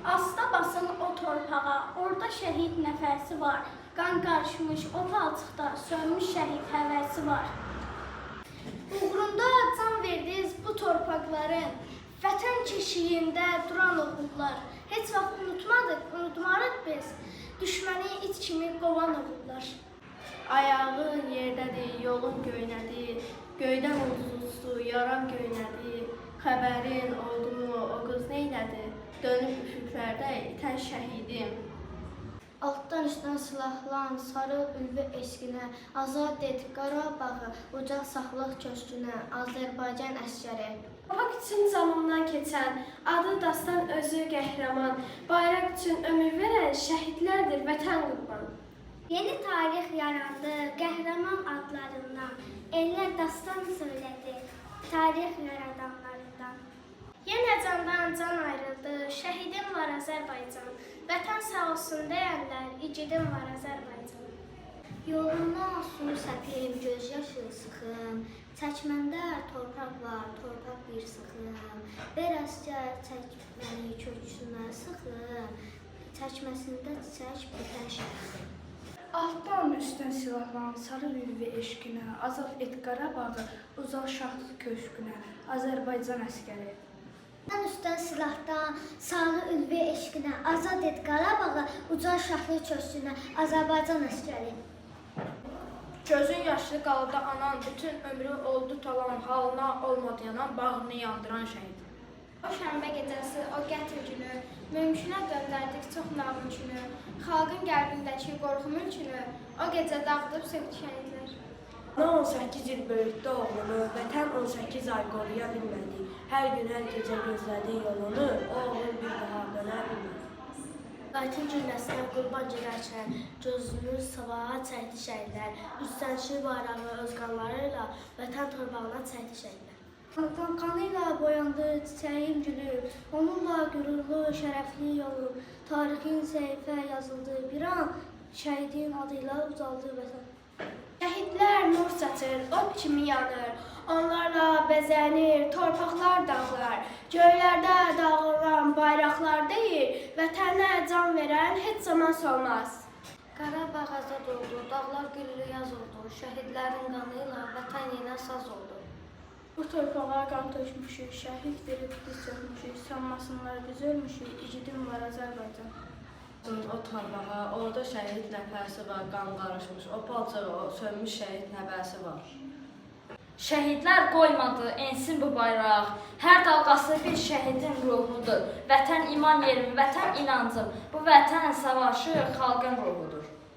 Asta basın o torpağa, orada şəhid nəfəsi var. Qan qarışmış o palçıqda, sönmüş şəhid həvəsi var. Uğrunda can verdiniz bu torpaqların, vətən keşiyində duran oğullar. Heç vaxt unutmadıq, unutmarıq biz, düşməni it kimi qovan oğullar. Ayağın yerdədir, yolun göynədir, göydən ulduzlu yaran göynədir. Xəbərin oldu mu, o qız neylədi? Dönüb üfüqlərdə itən şəhidim. Altdan üstdən silahlan, sarıl ülvi eşqinə, azad et Qarabağı, ucaq saxlıq köşkünə, Azərbaycan əsgəri. Torpaq üçün canından keçən, adı dastan özü qəhrəman, bayraq üçün ömür verən şəhidlərdir vətən qurban. Yeni tarix yarandı qəhrəman adlarından, ellər dastan söylədi tarix yaradanlarından. Yenə candan can ayrıldı, şəhidim var Azərbaycan, vətən sağ olsun deyənlər, igidim var Azərbaycan. Yolundan su səpim, göz yaşı sıxım, çəkməndə torpaq var, torpaq bir sıxım. Bir əsgər çək məni köksünə sıxım, çəkməsində çiçək bitən şəhərim. Altdan üstdən silahlan, sarıl ülvi eşqinə, azad et Qarabağı, uzaq şahlıq köşkünə, Azərbaycan əsgəri. Altdan üstdən silahdan, sarıl ülvi eşqinə, azad et Qarabağı, ucaq şahlıq köşkünə, Azərbaycan əsgəri. Gözün yaşlı qaldı anan, bütün ömrü oldu talan, halına olmadı yanan, bağrını yandıran şəhid. O şənbə gecəsi, o qətl günü, mümkünə döndərdik çox namunkünü, xalqın qəlbindəki qorxu mülkünü, o gecə dağıdıb söktü şəhidlər. Ana 18 il böyütdü oğlunu, vətən 18 ay qoruya bilmədi. Hər gün, hər gecə gözlədi yolunu, o oğul bir daha dönə bilmədi. Qayıtın gülləsinə qurban girərkən, gözünü sabaha çəkdi şəhidlər, üstənçi bayrağı öz qanları vətən torpağına çəkdi şəhidlər. Xalqdan qanı ilə boyandı çiçəyin gülü, onunla qürurlu, şərəfli yolu, tarixin səhifə yazıldı bir an, şəhidin adıyla ucaldı vətən. Şəhidlər nur saçır, od kimi yanır, onlarla bəzənir torpaqlar, dağlar. Göylərdə dağılan bayraqlar deyil, vətənə can verən heç zaman solmaz. Qarabağ azad oldu, dağlar gülü yaz oldu, şəhidlərin qanıyla vətən yenə saz oldu. Bu torpağa qan tökmüşük, şəhid verib biz çökmüşük, sanmasınlar biz ölmüşük, igidim var Azərbaycan. O torpağa, orada şəhid nəfəsi var, qan qarışmış, o palçığa, sönmüş şəhid nəfəsi var. Şəhidlər qoymadı ensin bu bayraq, hər dalğası bir şəhidin ruhudur. Vətən iman yerim, vətən inancım, bu vətən savaşı xalqın ruhudur.